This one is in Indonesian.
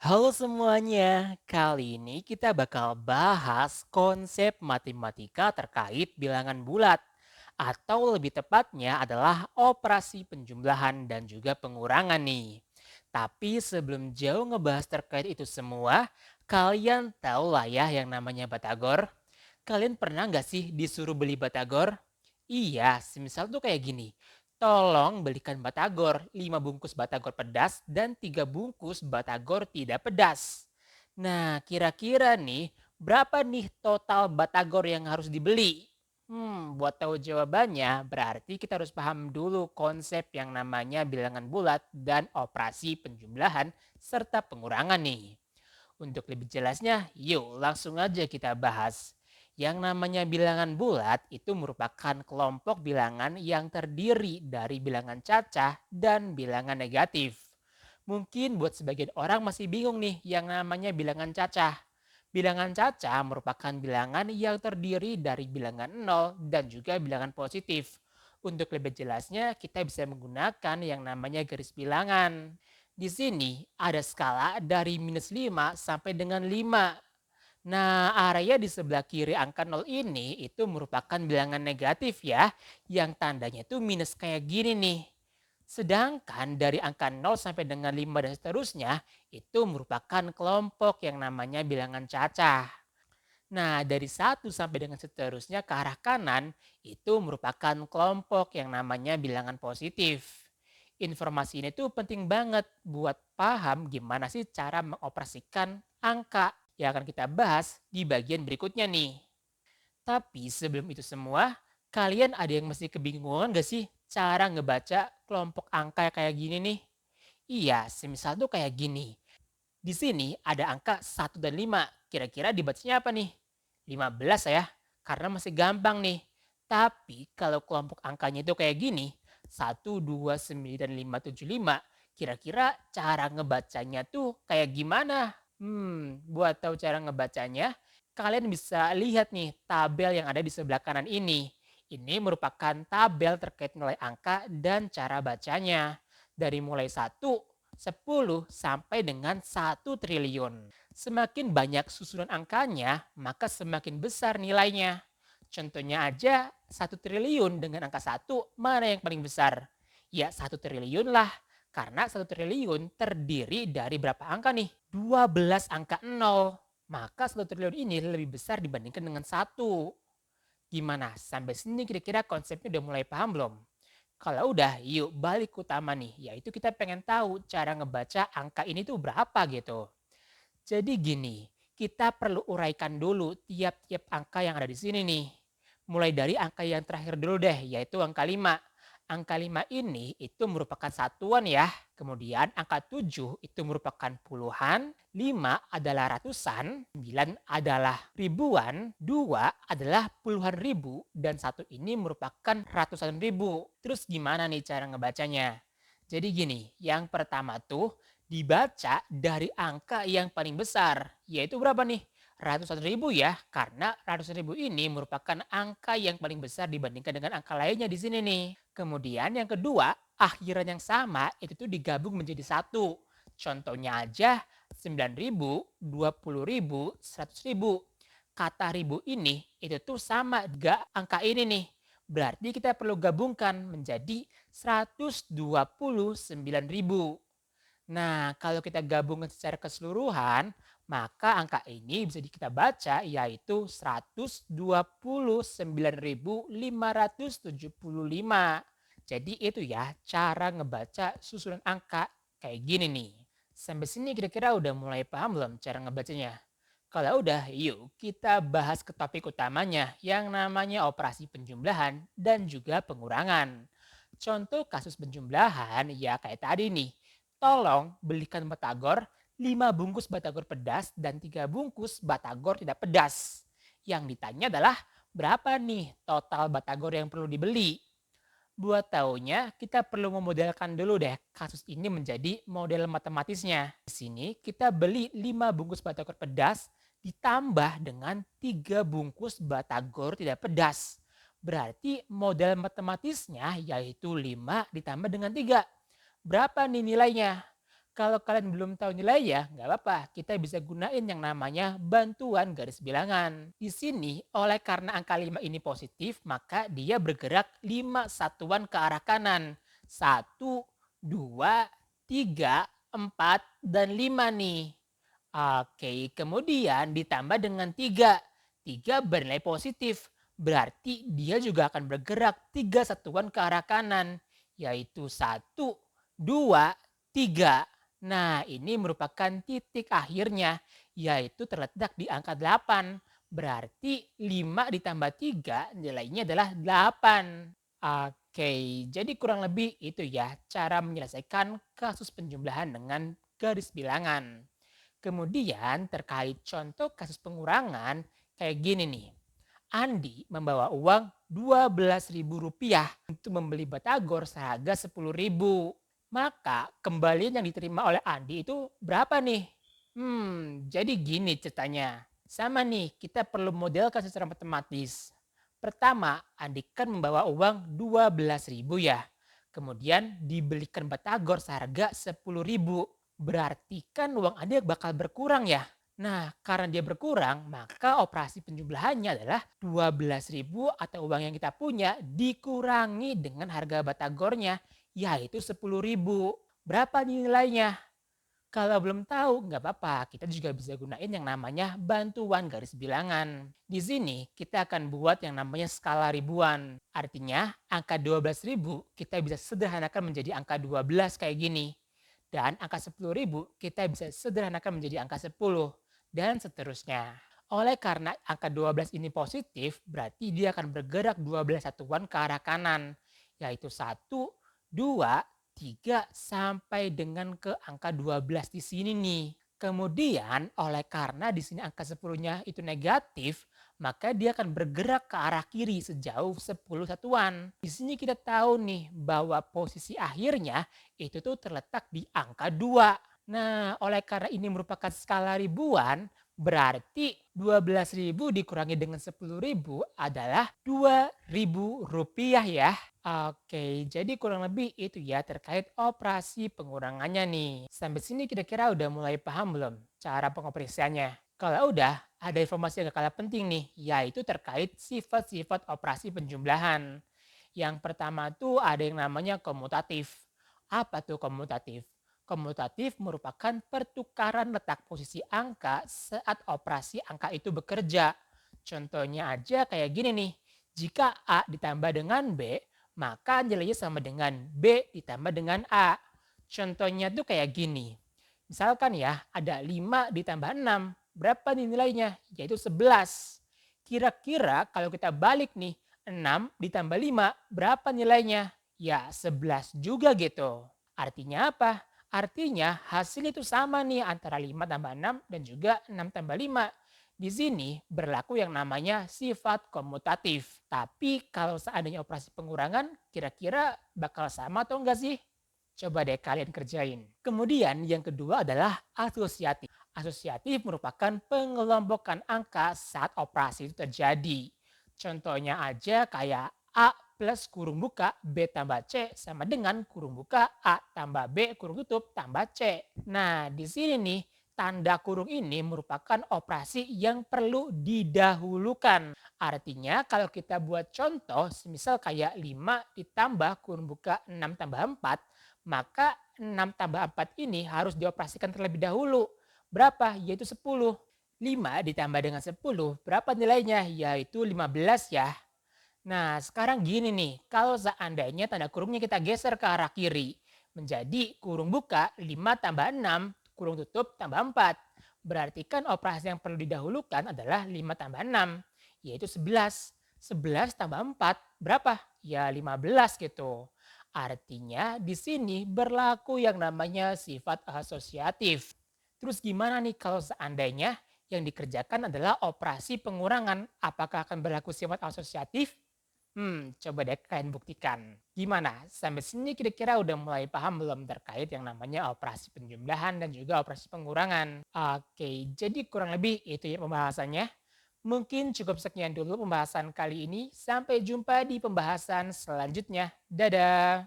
Halo semuanya, kali ini kita bakal bahas konsep matematika terkait bilangan bulat. Atau lebih tepatnya adalah operasi penjumlahan dan juga pengurangan nih. Tapi sebelum jauh ngebahas terkait itu semua, kalian tahu lah ya yang namanya batagor? Kalian pernah nggak sih disuruh beli batagor? Iya, semisal tuh kayak gini. Tolong belikan batagor, 5 bungkus batagor pedas dan 3 bungkus batagor tidak pedas. Nah, kira-kira nih, berapa nih total batagor yang harus dibeli? Buat tahu jawabannya, berarti kita harus paham dulu konsep yang namanya bilangan bulat dan operasi penjumlahan serta pengurangan nih. Untuk lebih jelasnya, yuk langsung aja kita bahas. Yang namanya bilangan bulat itu merupakan kelompok bilangan yang terdiri dari bilangan cacah dan bilangan negatif. Mungkin buat sebagian orang masih bingung nih yang namanya bilangan cacah. Bilangan cacah merupakan bilangan yang terdiri dari bilangan nol dan juga bilangan positif. Untuk lebih jelasnya, kita bisa menggunakan yang namanya garis bilangan. Di sini ada skala dari -5 sampai dengan 5. Nah, area di sebelah kiri angka 0 ini itu merupakan bilangan negatif ya, yang tandanya itu minus kayak gini nih. Sedangkan dari angka 0 sampai dengan 5 dan seterusnya, itu merupakan kelompok yang namanya bilangan cacah. Nah, dari satu sampai dengan seterusnya ke arah kanan, itu merupakan kelompok yang namanya bilangan positif. Informasi ini tuh penting banget buat paham gimana sih cara mengoperasikan angka yang akan kita bahas di bagian berikutnya nih. Tapi sebelum itu semua, kalian ada yang masih kebingungan gak sih cara ngebaca kelompok angka kayak gini nih? Iya, semisal tuh kayak gini. Di sini ada angka 1 dan 5. Kira-kira dibacanya apa nih? 15 ya, karena masih gampang nih. Tapi kalau kelompok angkanya itu kayak gini, 1, 2, 9, 5, 7, 5. Kira-kira cara ngebacanya tuh kayak gimana? Buat tahu cara ngebacanya, kalian bisa lihat nih tabel yang ada di sebelah kanan ini. Ini merupakan tabel terkait nilai angka dan cara bacanya. Dari mulai 1, 10 sampai dengan 1 triliun. Semakin banyak susunan angkanya, maka semakin besar nilainya. Contohnya aja 1 triliun dengan angka 1, mana yang paling besar? Ya 1 triliun lah. Karena 1 triliun terdiri dari berapa angka nih? 12 angka 0. Maka 1 triliun ini lebih besar dibandingkan dengan 1. Gimana? Sampai sini kira-kira konsepnya udah mulai paham belum? Kalau udah, yuk balik ke utama nih, yaitu kita pengen tahu cara ngebaca angka ini tuh berapa gitu. Jadi gini, kita perlu uraikan dulu tiap-tiap angka yang ada di sini nih. Mulai dari angka yang terakhir dulu deh, yaitu angka 5. Angka 5 ini itu merupakan satuan ya. Kemudian angka 7 itu merupakan puluhan, 5 adalah ratusan, 9 adalah ribuan, 2 adalah puluhan ribu, dan satu ini merupakan ratusan ribu. Terus gimana nih cara ngebacanya? Jadi gini, yang pertama tuh dibaca dari angka yang paling besar, yaitu berapa nih? Ratusan ribu ya, karena ratusan ribu ini merupakan angka yang paling besar dibandingkan dengan angka lainnya di sini nih. Kemudian yang kedua, akhiran yang sama itu tuh digabung menjadi satu. Contohnya aja 9.000, 20.000, 100.000. Kata ribu ini itu tuh sama juga angka ini nih. Berarti kita perlu gabungkan menjadi 129.000. Nah, kalau kita gabungkan secara keseluruhan, maka angka ini bisa kita baca yaitu 129.575. Jadi itu ya cara ngebaca susunan angka kayak gini nih. Sampai sini kira-kira udah mulai paham belum cara ngebacanya? Kalau udah, yuk kita bahas ke topik utamanya yang namanya operasi penjumlahan dan juga pengurangan. Contoh kasus penjumlahan ya kayak tadi nih. Tolong belikan batagor 5 bungkus batagor pedas dan 3 bungkus batagor tidak pedas. Yang ditanya adalah berapa nih total batagor yang perlu dibeli. Buat taunya, kita perlu memodelkan dulu deh kasus ini menjadi model matematisnya. Di sini kita beli 5 bungkus batagor pedas ditambah dengan 3 bungkus batagor tidak pedas. Berarti model matematisnya yaitu 5 ditambah dengan 3. Berapa nih nilainya? Kalau kalian belum tahu nilai ya, nggak apa-apa. Kita bisa gunain yang namanya bantuan garis bilangan. Di sini, oleh karena angka 5 ini positif, maka dia bergerak 5 satuan ke arah kanan. 1, 2, 3, 4, dan 5 nih. Oke, kemudian ditambah dengan 3. 3 bernilai positif. Berarti dia juga akan bergerak 3 satuan ke arah kanan. Yaitu 1, 2, 3. Nah, ini merupakan titik akhirnya, yaitu terletak di angka 8. Berarti 5 ditambah 3 nilainya adalah 8. Oke, jadi kurang lebih itu ya cara menyelesaikan kasus penjumlahan dengan garis bilangan. Kemudian terkait contoh kasus pengurangan kayak gini nih. Andi membawa uang Rp12.000 untuk membeli batagor seharga Rp10.000. Maka kembalian yang diterima oleh Andi itu berapa nih? Jadi gini ceritanya. Sama nih, kita perlu modelkan secara matematis. Pertama, Andi kan membawa uang 12.000 ya. Kemudian dibelikan batagor seharga 10.000. Berarti kan uang Andi bakal berkurang ya. Nah, karena dia berkurang, maka operasi penjumlahannya adalah 12.000 atau uang yang kita punya dikurangi dengan harga batagornya, yaitu 10.000. Berapa nilainya? Kalau belum tahu, nggak apa-apa. Kita juga bisa gunain yang namanya bantuan garis bilangan. Di sini kita akan buat yang namanya skala ribuan. Artinya angka 12.000 kita bisa sederhanakan menjadi angka 12 kayak gini. Dan angka 10.000 kita bisa sederhanakan menjadi angka 10. Dan seterusnya. Oleh karena angka 12 ini positif, berarti dia akan bergerak 12 satuan ke arah kanan. Yaitu 1, 2, 3 sampai dengan ke angka 12 di sini nih. Kemudian oleh karena di sini angka 10-nya itu negatif, maka dia akan bergerak ke arah kiri sejauh 10 satuan. Di sini kita tahu nih bahwa posisi akhirnya itu tuh terletak di angka 2. Nah, oleh karena ini merupakan skala ribuan, berarti 12.000 dikurangi dengan 10.000 adalah Rp2.000 ya. Oke, jadi kurang lebih itu ya terkait operasi pengurangannya nih. Sampai sini kira-kira udah mulai paham belum cara pengoperasiannya? Kalau udah, ada informasi yang gak kalah penting nih, yaitu terkait sifat-sifat operasi penjumlahan. Yang pertama tuh ada yang namanya komutatif. Apa tuh komutatif? Komutatif merupakan pertukaran letak posisi angka saat operasi angka itu bekerja. Contohnya aja kayak gini nih. Jika A ditambah dengan B, maka nilainya sama dengan B ditambah dengan A. Contohnya tuh kayak gini. Misalkan ya, ada 5 ditambah 6. Berapa nih nilainya? Yaitu 11. Kira-kira kalau kita balik nih, 6 ditambah 5, berapa nilainya? Ya, 11 juga gitu. Artinya apa? Artinya hasilnya itu sama nih antara 5 tambah 6 dan juga 6 tambah 5. Di sini berlaku yang namanya sifat komutatif. Tapi kalau seandainya operasi pengurangan, kira-kira bakal sama atau enggak sih? Coba deh kalian kerjain. Kemudian yang kedua adalah asosiatif. Asosiatif merupakan pengelompokan angka saat operasi itu terjadi. Contohnya aja kayak A plus kurung buka B tambah C sama dengan kurung buka A tambah B kurung tutup tambah C. Nah, di sini nih tanda kurung ini merupakan operasi yang perlu didahulukan. Artinya kalau kita buat contoh, semisal kayak 5 ditambah kurung buka 6 tambah 4, maka 6 tambah 4 ini harus dioperasikan terlebih dahulu. Berapa? Yaitu 10. 5 ditambah dengan 10, berapa nilainya? Yaitu 15 ya. Nah, sekarang gini nih, kalau seandainya tanda kurungnya kita geser ke arah kiri, menjadi kurung buka 5 tambah 6, kurung tutup tambah 4. Berarti kan operasi yang perlu didahulukan adalah 5 tambah 6, yaitu 11. 11 tambah 4, berapa? Ya 15 gitu. Artinya di sini berlaku yang namanya sifat asosiatif. Terus gimana nih kalau seandainya yang dikerjakan adalah operasi pengurangan? Apakah akan berlaku sifat asosiatif? Coba deh kalian buktikan. Gimana? Sampai sini kira-kira udah mulai paham belum terkait yang namanya operasi penjumlahan dan juga operasi pengurangan? Oke, jadi kurang lebih itu ya pembahasannya. Mungkin cukup sekian dulu pembahasan kali ini. Sampai jumpa di pembahasan selanjutnya. Dadah!